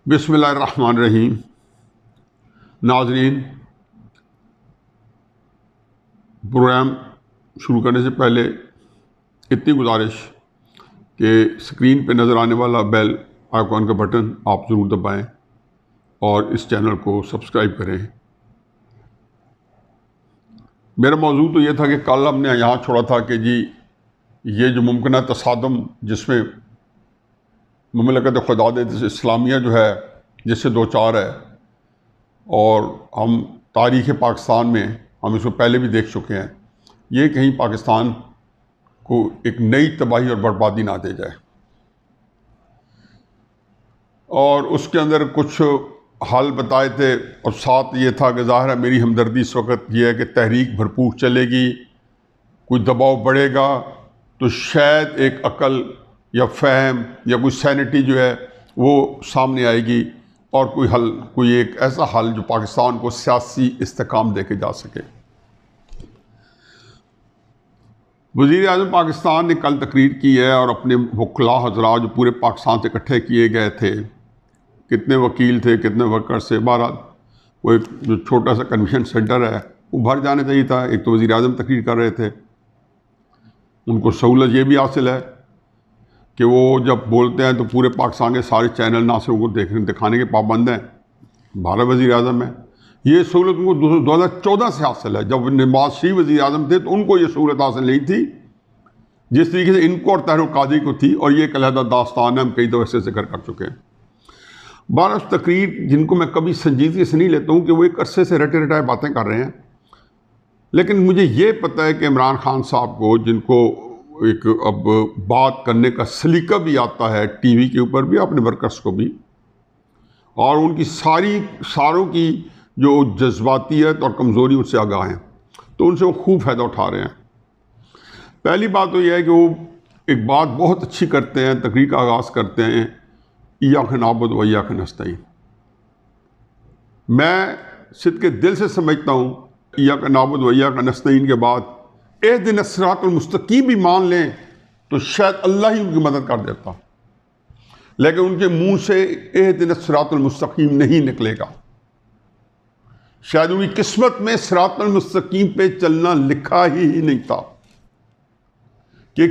بسم اللہ الرحمن الرحیم۔ ناظرین، پروگرام شروع کرنے سے پہلے اتنی گزارش کہ اسکرین پہ نظر آنے والا بیل آئیکن کا بٹن آپ ضرور دبائیں اور اس چینل کو سبسکرائب کریں۔ میرا موضوع تو یہ تھا کہ کل ہم نے یہاں چھوڑا تھا کہ جی یہ جو ممکنہ تصادم جس میں مملکت خدا اسلامیہ جو ہے جس سے دو چار ہے، اور ہم تاریخ پاکستان میں ہم اس کو پہلے بھی دیکھ چکے ہیں، یہ کہیں پاکستان کو ایک نئی تباہی اور بربادی نہ دے جائے۔ اور اس کے اندر کچھ حل بتائے تھے، اور ساتھ یہ تھا کہ ظاہر ہے میری ہمدردی اس وقت یہ ہے کہ تحریک بھرپور چلے گی، کوئی دباؤ بڑھے گا تو شاید ایک عقل یا فہم یا کوئی سینٹی جو ہے وہ سامنے آئے گی، اور کوئی ایک ایسا حل جو پاکستان کو سیاسی استحکام دے کے جا سکے۔ وزیر اعظم پاکستان نے کل تقریر کی ہے، اور اپنے وکلاء حضرات جو پورے پاکستان سے اکٹھے کیے گئے تھے، کتنے وکیل تھے، کتنے ورکرز تھے، بہرحال وہ ایک جو چھوٹا سا کنونشن سینٹر ہے وہ بھر جانے چاہیے تھا۔ ایک تو وزیر اعظم تقریر کر رہے تھے، ان کو سہولت یہ بھی حاصل ہے کہ وہ جب بولتے ہیں تو پورے پاکستان کے سارے چینل نہ صرف ان کو دکھانے کے پابند ہیں، بھارت وزیر اعظم ہے۔ یہ سہولت ان کو 2014 سے حاصل ہے۔ جب نواز شریف وزیر اعظم تھے تو ان کو یہ سہولت حاصل نہیں تھی جس طریقے سے ان کو اور طاہر القادری کو تھی، اور یہ ایک علیحدہ داستان ہے، ہم کئی دفعہ سے ذکر کر چکے ہیں۔ بارہ تقریر جن کو میں کبھی سنجیدگی سے نہیں لیتا ہوں کہ وہ ایک عرصے سے رٹے رٹائے باتیں کر رہے ہیں، لیکن مجھے یہ پتہ ہے کہ عمران خان صاحب کو، جن کو ایک اب بات کرنے کا سلیقہ بھی آتا ہے ٹی وی کے اوپر بھی، اپنے ورکرز کو بھی، اور ان کی ساروں کی جو جذباتیت اور کمزوری ان سے آگاہ ہیں، تو ان سے وہ خوب فائدہ اٹھا رہے ہیں۔ پہلی بات تو یہ ہے کہ وہ ایک بات بہت اچھی کرتے ہیں، تقریر کا آغاز کرتے ہیں، ایاک نعبد و ایاک نستعین۔ میں صدق دل سے سمجھتا ہوں ایاک نعبد و ایاک نستعین کے بعد اہدنا الصراط المستقیم بھی مان لیں تو شاید اللہ ہی ان کی مدد کر دیتا، لیکن ان کے منہ سے اہدنا الصراط المستقیم نہیں نکلے گا۔ شاید ان کی قسمت میں صراط المستقیم پہ چلنا لکھا ہی نہیں تھا کہ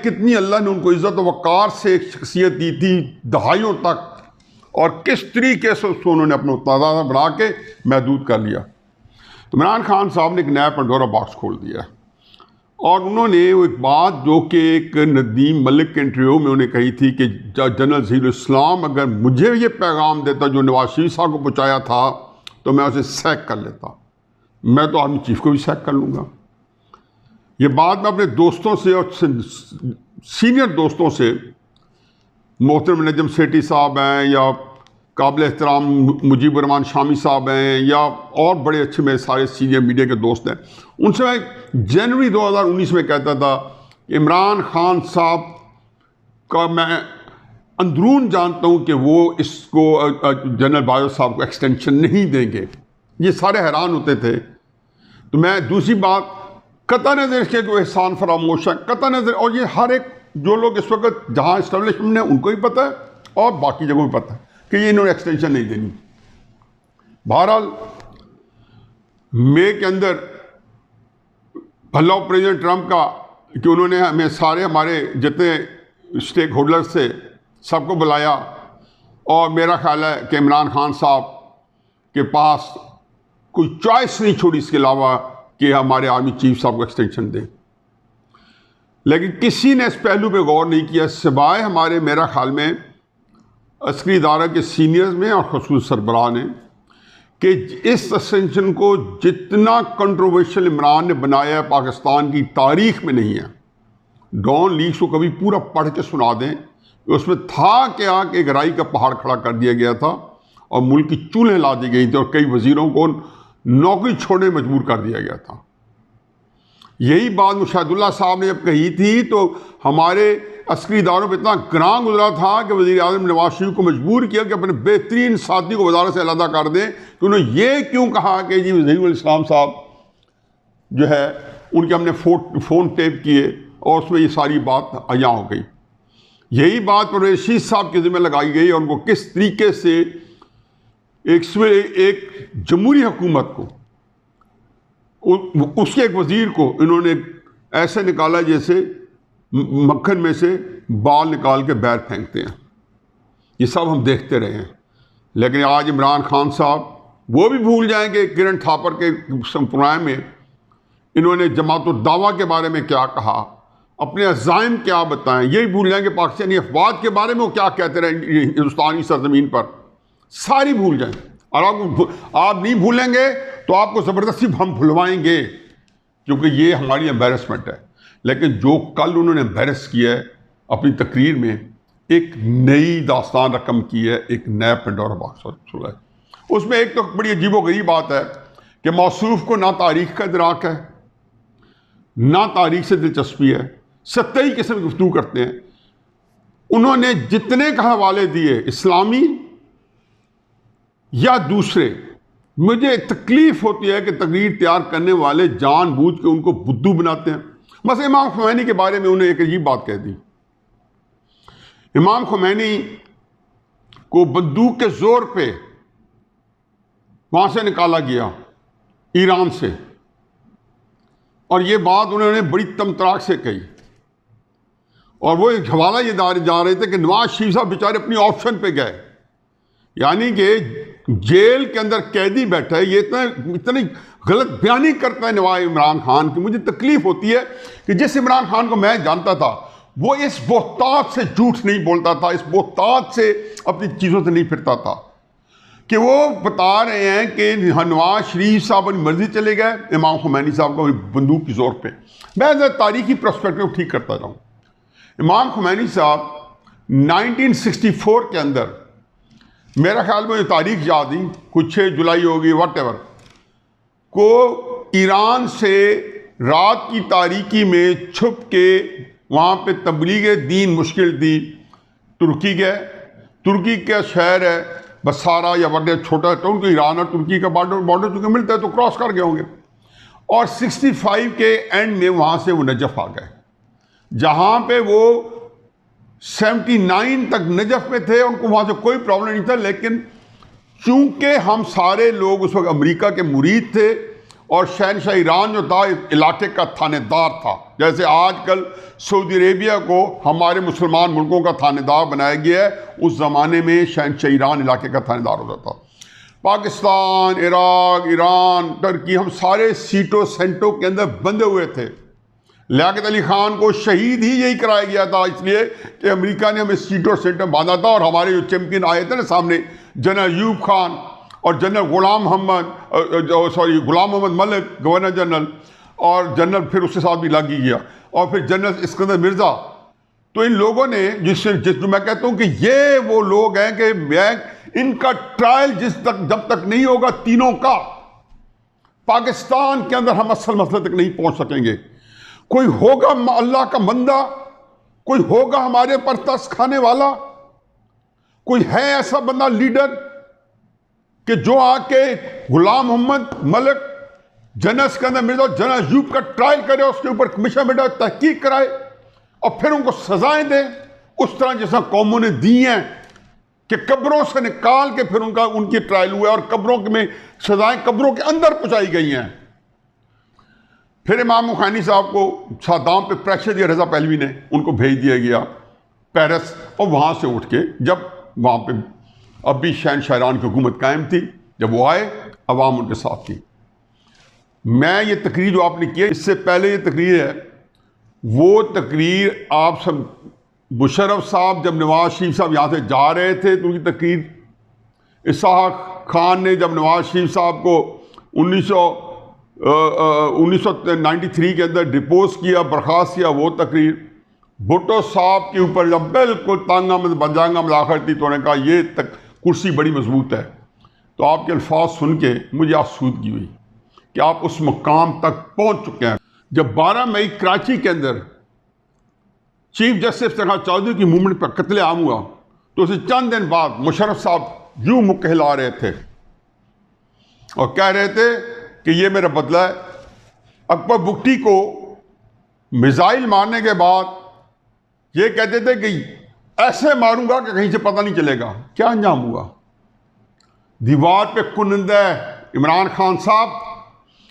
کتنی اللہ نے ان کو عزت و وقار سے ایک شخصیت دی تھی دہائیوں تک، اور کس طریقے سے اس کو انہوں نے اپنا تضاد بنا کے محدود کر لیا۔ تو عمران خان صاحب نے ایک نیا پنڈورا باکس کھول دیا ہے، اور انہوں نے وہ ایک بات جو کہ ایک ندیم ملک کے انٹرویو میں انہیں کہی تھی کہ جنرل ظہیر الاسلام اگر مجھے یہ پیغام دیتا جو نواز شریف صاحب کو پہنچایا تھا تو میں اسے سیک کر لیتا، میں تو آرمی چیف کو بھی سیک کر لوں گا۔ یہ بات میں اپنے دوستوں سے اور سینئر دوستوں سے، محترم نجم سیٹھی صاحب ہیں، یا قابل احترام مجیب الرحمان شامی صاحب ہیں، یا اور بڑے اچھے میرے سارے سینئر میڈیا کے دوست ہیں، ان سے میں جنوری 2019 میں کہتا تھا کہ عمران خان صاحب کا میں اندرون جانتا ہوں کہ وہ اس کو جنرل باجوہ صاحب کو ایکسٹینشن نہیں دیں گے۔ یہ سارے حیران ہوتے تھے۔ تو میں دوسری بات، قطع نظر کے کوئی احسان فراموش ہے، قطع نظر، اور یہ ہر ایک جو لوگ اس وقت جہاں اسٹیبلشمنٹ ہیں ان کو بھی پتہ ہے اور باقی جگہوں پہ پتہ ہے کہ یہ انہوں نے ایکسٹینشن نہیں دینی۔ بہرحال مئی کے اندر بھلا پریزیڈنٹ ٹرمپ کا کہ انہوں نے ہمیں سارے ہمارے جتنے اسٹیک ہولڈر سے سب کو بلایا، اور میرا خیال ہے کہ عمران خان صاحب کے پاس کوئی چوائس نہیں چھوڑی اس کے علاوہ کہ ہمارے آرمی چیف صاحب کو ایکسٹینشن دیں، لیکن کسی نے اس پہلو پہ غور نہیں کیا سوائے ہمارے، میرا خیال میں، عسکری ادارہ کے سینئرز میں اور خصوصی سربراہ نے، کہ اس ایکسٹینشن کو جتنا کنٹروورشل عمران نے بنایا ہے پاکستان کی تاریخ میں نہیں ہے۔ ڈان لیکس کو کبھی پورا پڑھ کے سنا دیں، اس میں تھا کیا کہ ایک رائی کا پہاڑ کھڑا کر دیا گیا تھا، اور ملک کی چولہیں لا دی گئی تھی، اور کئی وزیروں کو نوکری چھوڑنے مجبور کر دیا گیا تھا۔ یہی بات مشاہد اللہ صاحب نے جب کہی تھی تو ہمارے عسکری اداروں پہ اتنا گراں گزرا تھا کہ وزیر اعظم نواز شریف کو مجبور کیا کہ اپنے بہترین ساتھی کو وزارت سے علیحدہ کر دیں، کہ انہوں نے یہ کیوں کہا کہ جی ظہیر الاسلام صاحب جو ہے ان کے ہم نے فون ٹیپ کیے، اور اس میں یہ ساری بات عیاں ہو گئی۔ یہی بات پرویز رشید صاحب کے ذمہ لگائی گئی اور ان کو کس طریقے سے ایک جمہوری حکومت کو، اس کے ایک وزیر کو انہوں نے ایسے نکالا جیسے مکھن میں سے بال نکال کے باہر پھینکتے ہیں. یہ سب ہم دیکھتے رہے ہیں. لیکن آج عمران خان صاحب وہ بھی بھول جائیں کہ کرن تھاپر کے پروگرام میں انہوں نے جماعت الدعویٰ کے بارے میں کیا کہا، اپنے عزائم کیا بتائیں. یہی بھول جائیں کہ پاکستانی افواج کے بارے میں وہ کیا کہتے رہے ہندوستانی سرزمین پر، ساری بھول جائیں. اور آپ نہیں بھولیں گے تو آپ کو زبردستی ہم بھلوائیں گے، کیونکہ یہ ہماری امبیرسمنٹ ہے. لیکن جو کل انہوں نے امبیرس کیا ہے اپنی تقریر میں، ایک نئی داستان رقم کی ہے، ایک نیا پنڈورا باکس کھلا ہے. اس میں ایک تو بڑی عجیب و غریب بات ہے کہ موصوف کو نہ تاریخ کا ادراک ہے، نہ تاریخ سے دلچسپی ہے، سطحی قسم کی گفتگو کرتے ہیں. انہوں نے جتنے کا حوالے دیے اسلامی یا دوسرے، مجھے تکلیف ہوتی ہے کہ تقریر تیار کرنے والے جان بوجھ کے ان کو بدھو بناتے ہیں. مثلا امام خمینی کے بارے میں انہوں نے ایک عجیب بات کہہ دی. امام خمینی کو بندوق کے زور پہ وہاں سے نکالا گیا ایران سے، اور یہ بات انہوں نے بڑی تمتراک سے کہی. اور وہ ایک حوالہ یہ جا رہے تھے کہ نواز شریف صاحب بیچارے اپنی آپشن پہ گئے، یعنی کہ جیل کے اندر قیدی بیٹھا ہے. یہ اتنی غلط بیانی کرتا ہے نواز عمران خان کی. مجھے تکلیف ہوتی ہے کہ جس عمران خان کو میں جانتا تھا وہ اس بہتات سے جھوٹ نہیں بولتا تھا، اس بہتات سے اپنی چیزوں سے نہیں پھرتا تھا، کہ وہ بتا رہے ہیں کہ نواز شریف صاحب اپنی مرضی چلے گئے، امام خمینی صاحب کو بندوق کی زور پہ. میں تاریخی پرسپیکٹو ٹھیک کرتا جاؤں. امام خمینی صاحب 1964 کے اندر، میرا خیال میں تاریخ یاد ہی کچھ 6 جولائی ہوگی واٹ ایور، کو ایران سے رات کی تاریکی میں چھپ کے وہاں پہ تبلیغ دین مشکل تھی. ترکی گئے، ترکی کا شہر ہے بسارا یا وڈے چھوٹا ٹاؤن، تو ایران اور ترکی کا بارڈر چونکہ ملتا ہے تو کراس کر گئے ہوں گے. اور 65 کے اینڈ میں وہاں سے وہ نجف آ گئے، جہاں پہ وہ 79 تک نجف میں تھے. ان کو وہاں سے کوئی پرابلم نہیں تھا، لیکن چونکہ ہم سارے لوگ اس وقت امریکہ کے مرید تھے اور شہنشاہ ایران جو تھا علاقے کا تھانے دار تھا، جیسے آج کل سعودی عربیہ کو ہمارے مسلمان ملکوں کا تھانے دار بنایا گیا ہے، اس زمانے میں شہنشاہ ایران علاقے کا تھانے دار ہوتا تھا. پاکستان، عراق، ایران، ترکی، ہم سارے سیٹوں سینٹوں کے اندر بندھے ہوئے تھے. لیاقت علی خان کو شہید ہی یہی کرایا گیا تھا، اس لیے کہ امریکہ نے ہمیں سیٹوں سینٹر باندھا تھا. اور ہمارے جو چیمپئن آئے تھے نا سامنے، جنرل ایوب خان اور جنرل غلام محمد ملک گورنر جنرل، اور جنرل پھر اس کے ساتھ بھی لگ ہی گیا، اور پھر جنرل اسکندر مرزا. تو ان لوگوں نے جس میں کہتا ہوں کہ یہ وہ لوگ ہیں کہ ان کا ٹرائل جب تک نہیں ہوگا تینوں کا، پاکستان کے اندر ہم اصل مسئلے تک نہیں پہنچ سکیں گے. کوئی ہوگا اللہ کا بندہ، کوئی ہوگا ہمارے پر ترس کھانے والا، کوئی ہے ایسا بندہ لیڈر کہ جو آ کے غلام محمد ملک، جنرل اسکندر مرزا، جنرل ایوب کا ٹرائل کرے، اس کے اوپر کمیشن بیٹھا تحقیق کرائے اور پھر ان کو سزائیں دے، اس طرح جیسا قوموں نے دی ہیں کہ قبروں سے نکال کے پھر ان کی ٹرائل ہوا اور قبروں میں سزائیں قبروں کے اندر پہنچائی گئی ہیں. پھر امام خمینی صاحب کو صدام پہ پریشر دیا رضا پہلوی نے، ان کو بھیج دیا گیا پیرس، اور وہاں سے اٹھ کے جب وہاں پہ اب بھی شہنشاہ ایران کی حکومت قائم تھی، جب وہ آئے عوام ان کے ساتھ تھی. میں یہ تقریر جو آپ نے کی ہے، اس سے پہلے یہ تقریر ہے، وہ تقریر آپ سب مشرف صاحب جب نواز شریف صاحب یہاں سے جا رہے تھے تو ان کی تقریر، اسحاق خان نے جب نواز شریف صاحب کو 1993 کے اندر ڈپوز کیا، برخاست کیا، وہ تقریر. بھٹو صاحب کے اوپر جب بالکل تانگہ میں بنجانگہ ملاخر تھی تو انہوں نے کہا یہ کرسی بڑی مضبوط ہے. تو آپ کے الفاظ سن کے مجھے آسودگی ہوئی کہ آپ اس مقام تک پہنچ چکے ہیں. جب 12 مئی کراچی کے اندر چیف جسٹس افتخار چودھری کی موومنٹ پر قتل عام ہوا تو اسے چند دن بعد مشرف صاحب یوں مکہ ہلا رہے تھے اور کہہ رہے تھے کہ یہ میرا بدلہ ہے. اکبر بگٹی کو میزائل مارنے کے بعد یہ کہتے تھے کہ ایسے ماروں گا کہ کہیں سے پتہ نہیں چلے گا. کیا انجام ہوا؟ دیوار پہ کنندہ عمران خان صاحب،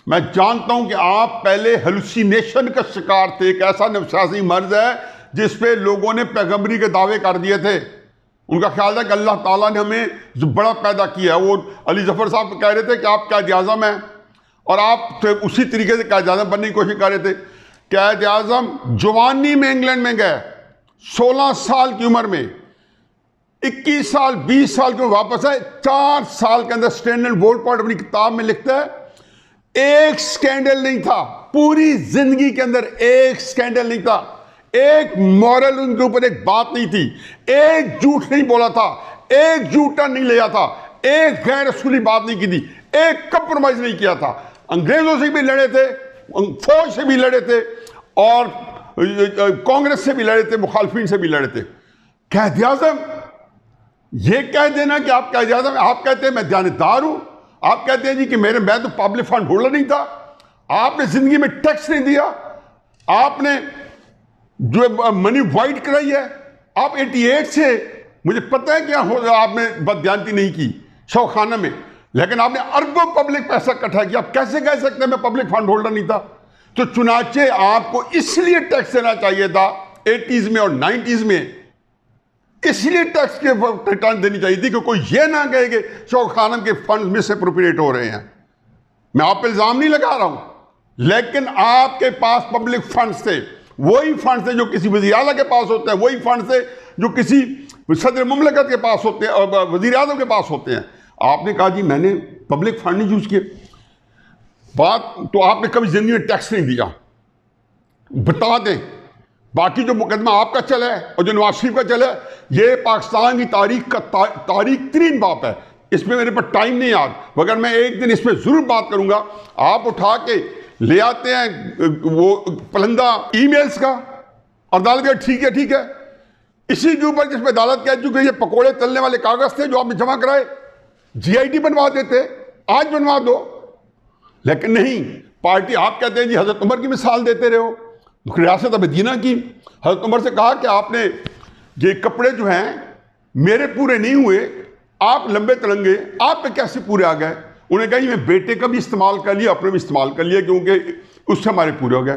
میں جانتا ہوں کہ آپ پہلے ہیلوسینیشن کا شکار تھے. ایک ایسا نفسیاتی مرض ہے جس پہ لوگوں نے پیغمبری کے دعوے کر دیے تھے. ان کا خیال تھا کہ اللہ تعالیٰ نے ہمیں بڑا پیدا کیا ہے. وہ علی ظفر صاحب کہہ رہے تھے کہ آپ قائد اعظم ہیں، اور آپ اسی طریقے سے قائد اعظم بننے کی کوشش کر رہے تھے. قائد اعظم جوانی میں انگلینڈ میں گئے، 16 سال کی عمر میں، 21 سال 20 سال کے واپس آئے. 4 سال کے اندر اسٹینڈرڈ وولپارٹ اپنی کتاب میں لکھتا ہے ایک سکینڈل نہیں تھا پوری زندگی کے اندر، ایک سکینڈل نہیں تھا، ایک مورل ان کے اوپر ایک بات نہیں تھی، ایک جھوٹ نہیں بولا تھا، ایک جھوٹا نہیں لیا تھا، ایک غیر رسولی بات نہیں کی تھی، ایک کمپرومائز نہیں کیا تھا. انگریزوں سے بھی لڑے تھے، فوج سے بھی لڑے تھے، اور کانگریس سے بھی لڑے تھے، مخالفین سے بھی لڑے تھے. قائد اعظم یہ کہہ دینا کہ آپ قائد اعظم، آپ کہتے ہیں میں دیانتدار ہوں، آپ کہتے ہیں جی کہ میں تو پبلک فنڈ ہولڈر نہیں تھا، آپ نے زندگی میں ٹیکس نہیں دیا، آپ نے جو منی وائٹ کرائی ہے، آپ 88 سے مجھے پتہ ہے کیا ہو آپ نے بددیانتی نہیں کی شوق خانہ میں، لیکن آپ نے اربوں پبلک پیسہ اکٹھا کیا. آپ کیسے کہہ سکتے ہیں میں پبلک فنڈ ہولڈر نہیں تھا؟ تو چنانچہ آپ کو اس لیے ٹیکس دینا چاہیے تھا 80s میں اور 90s میں، اس لیے ٹیکس کے ریٹرن دینی چاہیے تھی کہ کوئی یہ نہ کہے کہ شوق خانم کے فنڈز میں سے اپروپریٹ ہو رہے ہیں. میں آپ پہ الزام نہیں لگا رہا ہوں، لیکن آپ کے پاس پبلک فنڈز تھے، وہی فنڈز تھے جو کسی وزیر اعلیٰ کے پاس ہوتے ہیں، وہی فنڈز تھے جو کسی صدر مملکت کے پاس ہوتے ہیں اور وزیر اعظم کے پاس ہوتے ہیں. آپ نے کہا جی میں نے پبلک فنڈ نہیں یوز کیے. بات تو آپ نے کبھی زندگی میں ٹیکس نہیں دیا، بتا دیں. باقی جو مقدمہ آپ کا چلا ہے اور جو نواز شریف کا چلا ہے، یہ پاکستان کی تاریخ کا تاریخ ترین باپ ہے. اس میں میرے پاس ٹائم نہیں آج، مگر میں ایک دن اس پہ ضرور بات کروں گا. آپ اٹھا کے لے آتے ہیں وہ پلندہ ای میلز کا، اور عدالت کا ٹھیک ہے، اسی کے اوپر جس پہ عدالت کہہ چکی یہ پکوڑے تلنے والے کاغذ تھے جو آپ نے جمع کرائے، GID بنوا دیتے، آج بنوا دو. لیکن نہیں، پارٹی آپ کہتے ہیں جی حضرت عمر کی مثال دیتے رہے ہو، ریاست مدینہ کی. حضرت عمر سے کہا کہ آپ نے یہ کپڑے جو ہیں میرے پورے نہیں ہوئے، آپ لمبے تلنگے، آپ پہ کیسے پورے آ گئے؟ انہیں کہا جی میں بیٹے کا بھی استعمال کر لیا، اپنے بھی استعمال کر لیا، کیونکہ اس سے ہمارے پورے ہو گئے.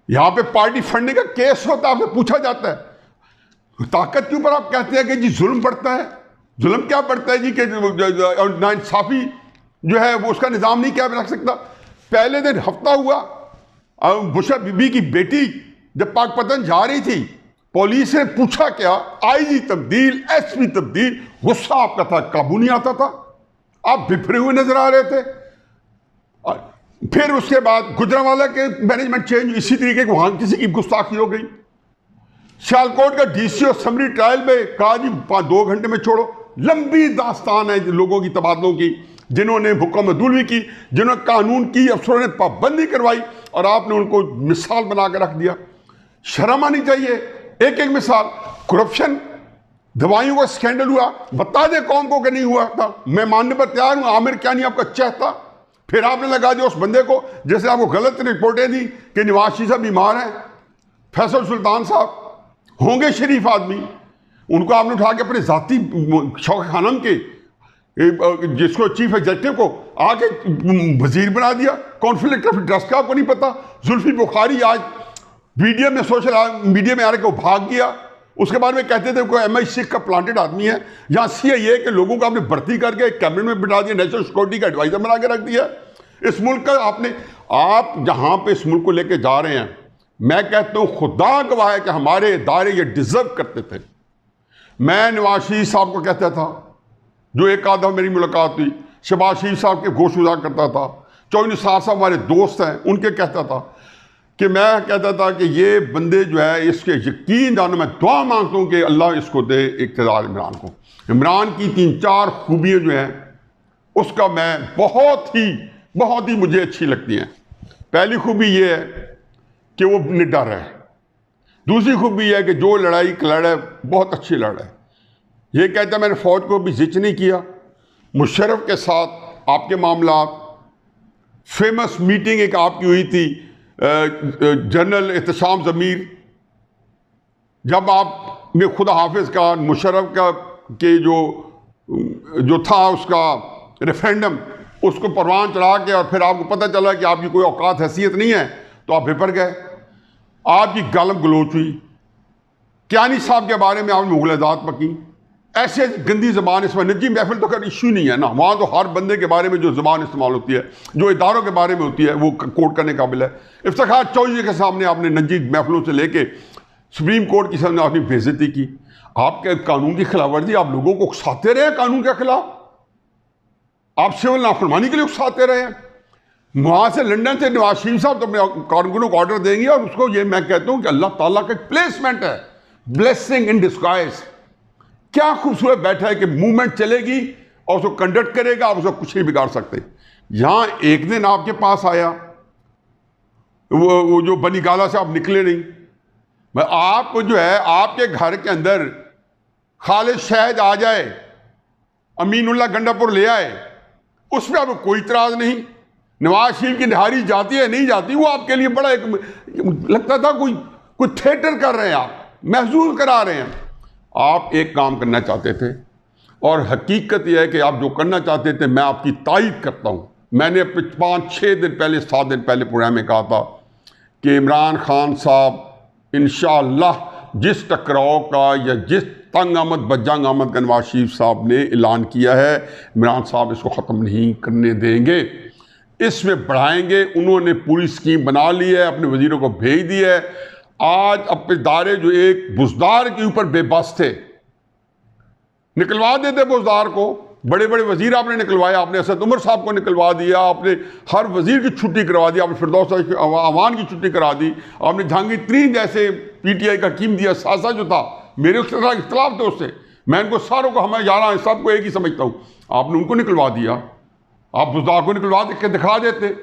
یہاں پہ پارٹی فنڈنگ کا کیس ہوتا ہے، آپ سے پوچھا جاتا ہے. طاقت کے اوپر آپ کہتے ہیں کہ جی ظلم بڑھتا ہے. ظلم کیا بڑھتا ہے جی کہ ناانصافی جو ہے وہ اس کا نظام نہیں کیا رکھ سکتا. پہلے دن ہفتہ ہوا، بشرا بی بی کی بیٹی جب پاک پتن جا رہی تھی، پولیس نے پوچھا کیا، IG تبدیل، SP تبدیل، غصہ آپ کا تھا، قابو نہیں آتا تھا، آپ بفرے ہوئے نظر آ رہے تھے. پھر اس کے بعد گجرانوالہ کے مینجمنٹ چینج، اسی طریقے کی وہاں کسی کی گستاخی ہو گئی. سیالکوٹ کا DC اسمبلی ٹرائل میں کہا جی 2 گھنٹے میں چھوڑو. لمبی داستان ہے لوگوں کی تبادلوں کی، جنہوں نے حکم عدول بھی کی، جنہوں نے قانون کی افسروں نے پابندی کروائی، اور آپ نے ان کو مثال بنا کے رکھ دیا. شرم آنی چاہیے. ایک مثال، کرپشن، دوائیوں کا سکینڈل ہوا، بتا دے قوم کو کہ نہیں ہوا تھا، میں ماننے پر تیار ہوں. عامر کیا نہیں آپ کا چہتا. پھر آپ نے لگا دیا اس بندے کو جیسے آپ کو غلط رپورٹیں دی کہ نواز شریف صاحب بیمار ہیں. فیصل سلطان صاحب ہوں گے شریف آدمی، ان کو آپ نے اٹھا کے اپنے ذاتی شوق خانم کے جس کو چیف ایگزیکٹو کو آگے وزیر بنا دیا. کانفلکٹ آف انٹرسٹ کا آپ کو نہیں پتا. زلفی بخاری آج میڈیا میں سوشل میڈیا میں آ رہے کہ وہ بھاگ گیا. اس کے بعد میں کہتے تھے کوئی MI6 کا پلانٹڈ آدمی ہے. یہاں CIA کے لوگوں کو آپ نے بھرتی کر کے کیبنٹ میں بٹھا دیا، نیشنل سیکورٹی کا ایڈوائزر بنا کے رکھ دیا. اس ملک کا آپ جہاں پہ اس ملک کو لے کے جا رہے ہیں، میں کہتا ہوں خدا گواہ ہے کہ ہمارے ادارے یہ ڈیزرو کرتے تھے. میں نواز شریف صاحب کو کہتا تھا، جو ایک آدھا میری ملاقات ہوئی، شہباز شریف صاحب کے گوشت گزار کرتا تھا، چودھری نثار صاحب ہمارے دوست ہیں، ان کے کہتا تھا کہ میں کہتا تھا کہ یہ بندے جو ہے اس کے یقین جانو، میں دعا مانگتا ہوں کہ اللہ اس کو دے اقتدار عمران کو. عمران کی 3-4 خوبیاں جو ہیں اس کا میں بہت ہی مجھے اچھی لگتی ہیں. پہلی خوبی یہ ہے کہ وہ نڈر ہے. دوسری خوبی یہ ہے کہ جو لڑائی لڑے بہت اچھی لڑے. یہ کہتا ہے میں نے فوج کو بھی زچ نہیں کیا. مشرف کے ساتھ آپ کے معاملات، فیمس میٹنگ ایک آپ کی ہوئی تھی جنرل احتشام ضمیر، جب آپ میں خدا حافظ کا مشرف کا کہ جو تھا اس کا ریفرینڈم، اس کو پروان چڑھا کے اور پھر آپ کو پتہ چلا کہ آپ کی کوئی اوقات حیثیت نہیں ہے تو آپ بھپر گئے، آپ کی گالم گلوچ ہوئی، کیانی صاحب کے بارے میں آپ نے مغل ذات پکی، ایسے گندی زبان اس میں نجی محفل تو خیر ایشو نہیں ہے نا، وہاں تو ہر بندے کے بارے میں جو زبان استعمال ہوتی ہے، جو اداروں کے بارے میں ہوتی ہے، وہ کوٹ کرنے قابل ہے۔ افتخار چودھری کے سامنے آپ نے نجی محفلوں سے لے کے سپریم کورٹ کی سامنے آپ نے بے عزتی کی، آپ کے قانون کی خلاف ورزی، آپ لوگوں کو اکساتے رہے ہیں قانون کے خلاف، آپ سول نافرمانی کے لیے اکساتے رہے ہیں۔ وہاں سے لنڈن سے نواز شریف صاحب تو اپنے کارکنوں کو آرڈر دیں گے، اور اس کو یہ میں کہتا ہوں کہ اللہ تعالیٰ کا ایک پلیسمنٹ ہے، بلیسنگ ان ڈسگائز۔ کیا خوبصورت بیٹھا ہے کہ موومنٹ چلے گی اور اس کو کنڈکٹ کرے گا، آپ اس کو کچھ نہیں بگاڑ سکتے۔ یہاں ایک دن آپ کے پاس آیا، وہ جو بنی گالا سے آپ نکلے نہیں، آپ کو جو ہے آپ کے گھر کے اندر خالد شہد آ جائے، امین اللہ گنڈا پور لے آئے، اس میں آپ کو کوئی اعتراض نہیں۔ نواز شریف کی نہاری جاتی ہے نہیں جاتی، وہ آپ کے لیے بڑا ایک لگتا تھا کوئی تھیٹر کر رہے ہیں، آپ محظوظ کرا رہے ہیں۔ آپ ایک کام کرنا چاہتے تھے، اور حقیقت یہ ہے کہ آپ جو کرنا چاہتے تھے میں آپ کی تائید کرتا ہوں۔ میں نے 5-6 دن پہلے 7 دن پہلے پروگرام میں کہا تھا کہ عمران خان صاحب انشاءاللہ جس ٹکراؤ کا یا جس تنگ آمد بدجنگ آمد کا نواز شریف صاحب نے اعلان کیا ہے، عمران صاحب اس کو ختم نہیں کرنے دیں گے، اس میں بڑھائیں گے۔ انہوں نے پوری سکیم بنا لی ہے، اپنے وزیروں کو بھیج دی ہے۔ آج اپنے ادارے جو ایک بزدار کے اوپر بے بس تھے، نکلوا دیتے بزدار کو، بڑے بڑے وزیر آپ نے نکلوائے، آپ نے اسد عمر صاحب کو نکلوا دیا، آپ نے ہر وزیر کی چھٹی کروا دی، آپ نے فردوس اعوان کی چھٹی کرا دی، آپ نے جہانگیر ترین جیسے پی ٹی آئی کا حکیم دیا سازا جو تھا، میرے اختلاف تھے اس سے، میں ان کو ساروں کو ہمیں جانا ہے، سب کو ایک ہی سمجھتا ہوں، آپ نے ان کو نکلوا دیا، آپ بزدار کو نکلوا کے دکھا دیتے۔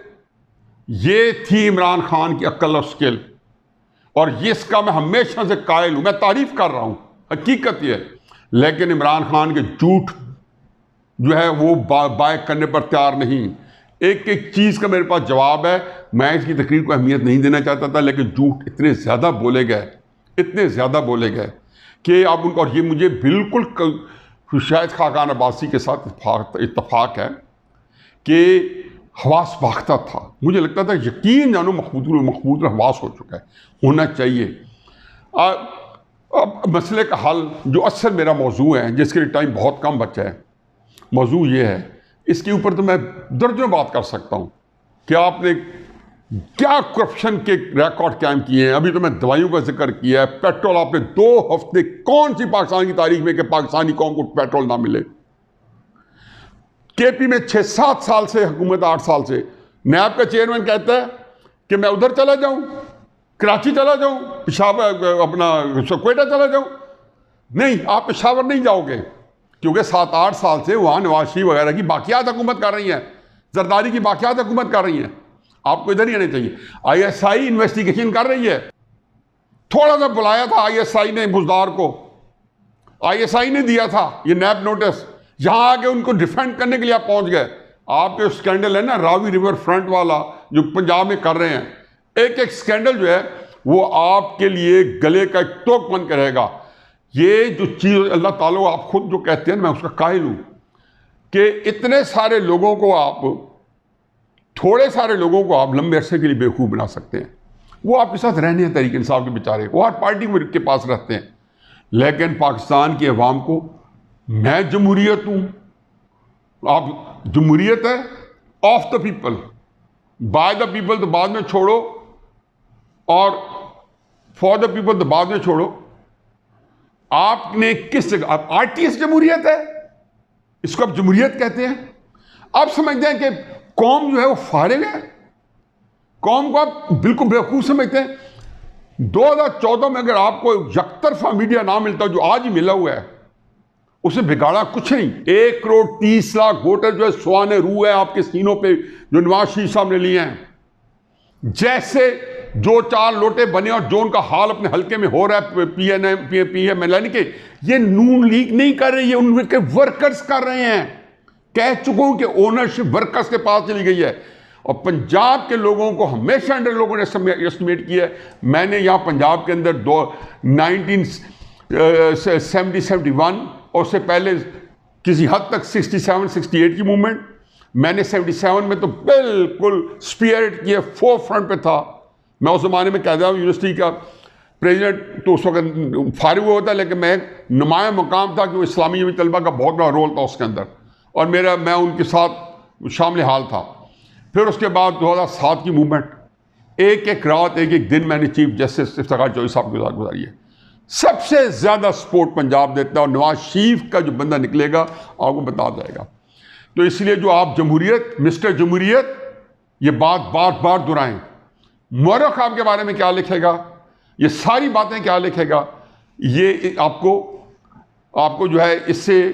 یہ تھی عمران خان کی عقل اور اسکل، اور اس کا میں ہمیشہ سے قائل ہوں، میں تعریف کر رہا ہوں، حقیقت یہ ہے۔ لیکن عمران خان کے جھوٹ جو ہے وہ بائک کرنے پر تیار نہیں۔ ایک ایک چیز کا میرے پاس جواب ہے، میں اس کی تقریر کو اہمیت نہیں دینا چاہتا تھا، لیکن جھوٹ اتنے زیادہ بولے گئے کہ اب ان کو، اور یہ مجھے بالکل شاید خاقان عباسی کے ساتھ اتفاق ہے کہ حواس باختہ تھا، مجھے لگتا تھا یقین جانو مخبوط حواس ہو چکا ہے، ہونا چاہیے۔ اب مسئلے کا حل جو اصل میرا موضوع ہے، جس کے لیے ٹائم بہت کم بچا ہے، موضوع یہ ہے، اس کے اوپر تو میں درجنوں بات کر سکتا ہوں کہ آپ نے کیا کرپشن کے ریکارڈ قائم کیے ہیں۔ ابھی تو میں دوائیوں کا ذکر کیا ہے، پیٹرول آپ نے 2 ہفتے، کون سی پاکستان کی تاریخ میں کہ پاکستانی قوم کو پیٹرول نہ ملے؟ کے پی میں 6-7 سال سے حکومت، 8 سال سے نیب کا چیئرمین کہتا ہے کہ میں ادھر چلا جاؤں، کراچی چلا جاؤں، پشاور اپنا کوئٹہ چلا جاؤں، نہیں آپ پشاور نہیں جاؤ گے، کیونکہ 7-8 سال سے وہاں نواز شریف وغیرہ کی باقیات حکومت کر رہی ہیں، زرداری کی باقیات حکومت کر رہی ہیں، آپ کو ادھر ہی آنا چاہیے۔ آئی ایس آئی انویسٹیگیشن کر رہی ہے، تھوڑا سا بلایا تھا آئی ایس آئی نے بزدار کو، آئی ایس آئی نے دیا تھا یہ نیب نوٹس، یہاں آ کے ان کو ڈیفینڈ کرنے کے لیے آپ پہنچ گئے۔ آپ کے اسکینڈل ہے نا راوی ریور فرنٹ والا جو پنجاب میں کر رہے ہیں، ایک ایک اسکینڈل جو ہے وہ آپ کے لیے گلے کا ایک توک بن کے رہے گا۔ یہ جو چیز اللہ تعالیٰ آپ خود جو کہتے ہیں میں اس کا قائل ہوں کہ اتنے سارے لوگوں کو آپ، تھوڑے سارے لوگوں کو آپ لمبے عرصے کے لیے بیوقوف بنا سکتے ہیں، وہ آپ کے ساتھ رہنے ہیں تحریک انصاف کے بیچارے، وہ ہر پارٹی کے پاس رہتے ہیں، لیکن پاکستان کی عوام کو میں جمہوریت ہوں، آپ جمہوریت ہے of the people, by the people تو بعد میں چھوڑو، اور فار دا پیپل تو بعد میں چھوڑو۔ آپ نے کس جگہ، آر ٹی ایس جمہوریت ہے، اس کو آپ جمہوریت کہتے ہیں؟ آپ سمجھتے ہیں کہ قوم جو ہے وہ فارغ ہے، قوم کو آپ بالکل بیوقوف سمجھتے ہیں۔ 2014 میں اگر آپ کو یکطرفہ میڈیا نہ ملتا جو آج ہی ملا ہوا ہے، اسے بگاڑا کچھ نہیں۔ 1,30,00,000 ووٹر جو ہے سوانے روح ہے آپ کے سینوں پہ جو نواز شریف صاحب نے لیے ہیں، جیسے جو 4 لوٹے بنے اور جو ان کا حال اپنے حلقے میں ہو رہا ہے پی ایم ایل این کے، یہ نون لیگ نہیں کر رہی ہے، ان کے ورکرز کر رہے ہیں۔ کہہ چکا ہوں کہ اونرشپ ورکرز کے پاس چلی گئی ہے، اور پنجاب کے لوگوں کو ہمیشہ لوگوں نے اسٹیمیٹ کیا ہے۔ میں نے یہاں پنجاب کے اندر 71 اور اس سے پہلے کسی حد تک 67 68 کی موومنٹ. میں نے 77 میں تو بالکل اسپیئرٹ کیا، فور فرنٹ پہ تھا. میں اس زمانے میں قائد اعظم یونیورسٹی کا پریزیڈنٹ تو اس وقت فارغ ہوا تھا، لیکن میں ایک نمایاں مقام تھا کہ وہ اسلامی طلبہ کا بہت بڑا رول تھا اس کے اندر، اور میں ان کے ساتھ شامل حال تھا. پھر اس کے بعد 2007 کی موومنٹ، ایک ایک رات ایک ایک دن میں نے چیف جسٹس افتخار چودھری صاحب کے ساتھ گزاری ہے. سب سے زیادہ سپورٹ پنجاب دیتا ہے، اور نواز شریف کا جو بندہ نکلے گا آپ کو بتا جائے گا. تو اس لیے جو آپ جمہوریت، مسٹر جمہوریت، یہ بات بار بار دہرائیں. مورخ آپ کے بارے میں کیا لکھے گا، یہ ساری باتیں کیا لکھے گا، یہ آپ کو جو ہے اس سے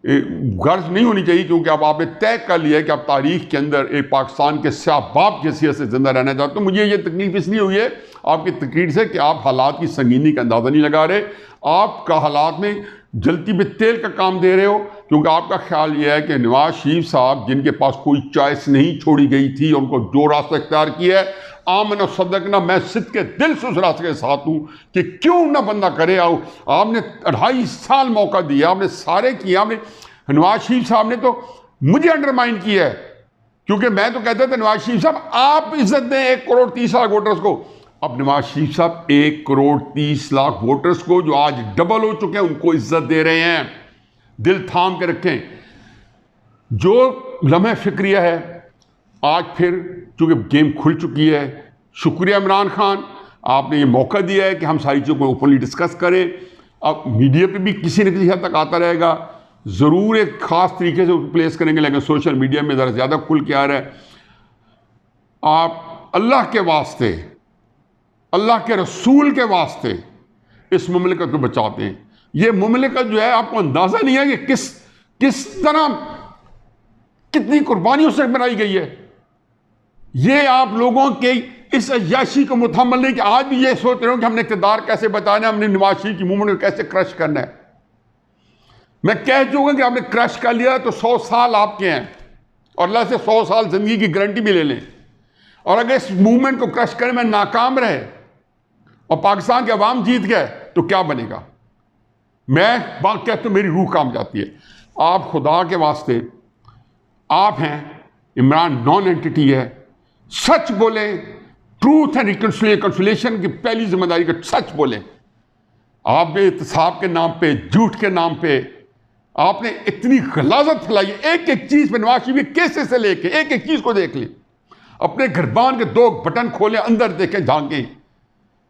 غرض نہیں ہونی چاہیے، کیونکہ اب آپ نے طے کر لیا ہے کہ آپ تاریخ کے اندر ایک پاکستان کے سیاہ باپ کی حیثیت سے زندہ رہنا چاہتے. تو مجھے یہ تکلیف اس لیے ہوئی ہے آپ کی تقریر سے کہ آپ حالات کی سنگینی کا اندازہ نہیں لگا رہے. آپ کا حالات میں جلتی پہ تیل کا کام دے رہے ہو، کیونکہ آپ کا خیال یہ ہے کہ نواز شریف صاحب جن کے پاس کوئی چوائس نہیں چھوڑی گئی تھی، ان کو جو راستہ اختیار کیا ہے، آمن و صدقنا، میں صدق کے دل سے اس راستے کے ساتھ ہوں کہ کیوں نہ بندہ کرے. آپ نے 2.5 سال موقع دیا، آپ نے سارے کیا. آپ نے نواز شریف صاحب نے تو مجھے انڈرمائن کیا ہے، کیونکہ میں تو کہتا تھا نواز شریف صاحب آپ عزت دیں 1 کروڑ 30 لاکھ ووٹرز کو. اب نواز شریف صاحب 1 کروڑ 30 لاکھ ووٹرز کو جو آج ڈبل ہو چکے ہیں ان کو عزت دے رہے ہیں. دل تھام کے رکھیں. جو لمحہ فکریہ ہے آج پھر چونکہ گیم کھل چکی ہے، شکریہ عمران خان، آپ نے یہ موقع دیا ہے کہ ہم ساری چیزوں کو اوپنلی ڈسکس کریں. اب میڈیا پہ بھی کسی نہ کسی حد تک آتا رہے گا، ضرور ایک خاص طریقے سے پلیس کریں گے، لیکن سوشل میڈیا میں ذرا زیادہ کھل کے آ رہا ہے. آپ اللہ کے واسطے، اللہ کے رسول کے واسطے اس مملکت کو بچاتے ہیں. یہ مملکت جو ہے آپ کو اندازہ نہیں ہے کہ کس طرح کتنی قربانیوں سے بنائی گئی ہے. یہ آپ لوگوں کے اس عیاشی کو متحمل نہیں کہ آج بھی یہ سوچ رہے ہوں کہ ہم نے اقتدار کیسے بتانا ہے، ہم نے نواز شریف کی موومنٹ کو کیسے کرش کرنا ہے. میں کہہ چکا کہ آپ نے کرش کر لیا تو 100 سال آپ کے ہیں، اور اللہ سے 100 سال زندگی کی گارنٹی بھی لے لیں. اور اگر اس موومنٹ کو کرش کرنے میں ناکام رہے اور پاکستان کے عوام جیت گئے تو کیا بنے گا؟ میں بات کہتا ہوں میری روح کام جاتی ہے. آپ خدا کے واسطے، آپ ہیں، عمران نان اینٹی ہے، سچ بولیں. ٹروتھ اینڈ ریکنسیلیشن کی پہلی ذمہ داری کا سچ بولیں. آپ نے احتساب کے نام پہ، جھوٹ کے نام پہ آپ نے اتنی غلاظت پھیلائی ہے. ایک ایک چیز پہ نواز شریف کیسے سے لے کے ایک ایک چیز کو دیکھ لیں. اپنے گھربان کے 2 بٹن کھولیں، اندر دیکھیں، جھانکیں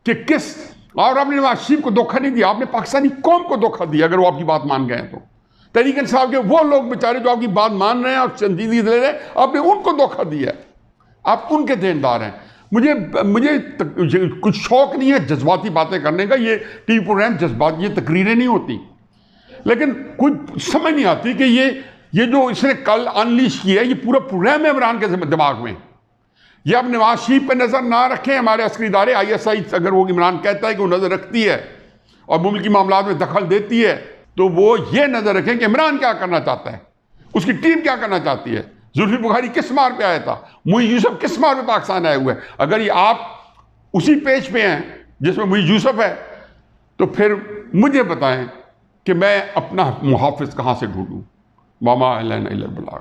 کہ کس، اور آپ نے نواز شریف کو دھوکہ نہیں دیا، آپ نے پاکستانی قوم کو دھوکہ دیا. اگر وہ آپ کی بات مان گئے ہیں تو تحریک انصاف کے وہ لوگ بیچارے جو آپ کی بات مان رہے ہیں اور سنجیدگی لے رہے ہیں، آپ نے ان کو دھوکہ دیا. آپ ان کے دیندار ہیں. مجھے کچھ شوق نہیں ہے جذباتی باتیں کرنے کا. یہ ٹی وی پروگرام جذبات، یہ تقریریں نہیں ہوتی، لیکن کچھ سمجھ نہیں آتی کہ یہ جو اس نے کل انلیش کیا ہے، یہ پورا پروگرام ہے عمران کے دماغ میں. یہ اب نواز شریف پہ نظر نہ رکھیں. ہمارے عسکری ادارے ISI اگر وہ عمران کہتا ہے کہ وہ نظر رکھتی ہے اور ملکی معاملات میں دخل دیتی ہے، تو وہ یہ نظر رکھیں کہ عمران کیا کرنا چاہتا ہے، اس کی ٹیم کیا کرنا چاہتی ہے. زلفی بخاری کس مار پہ آیا تھا، معین یوسف کس مار پہ پاکستان آئے ہوئے. اگر یہ آپ اسی پیج پہ ہیں جس میں معین یوسف ہے، تو پھر مجھے بتائیں کہ میں اپنا محافظ کہاں سے ڈھونڈوں. ماما الا البلاغ.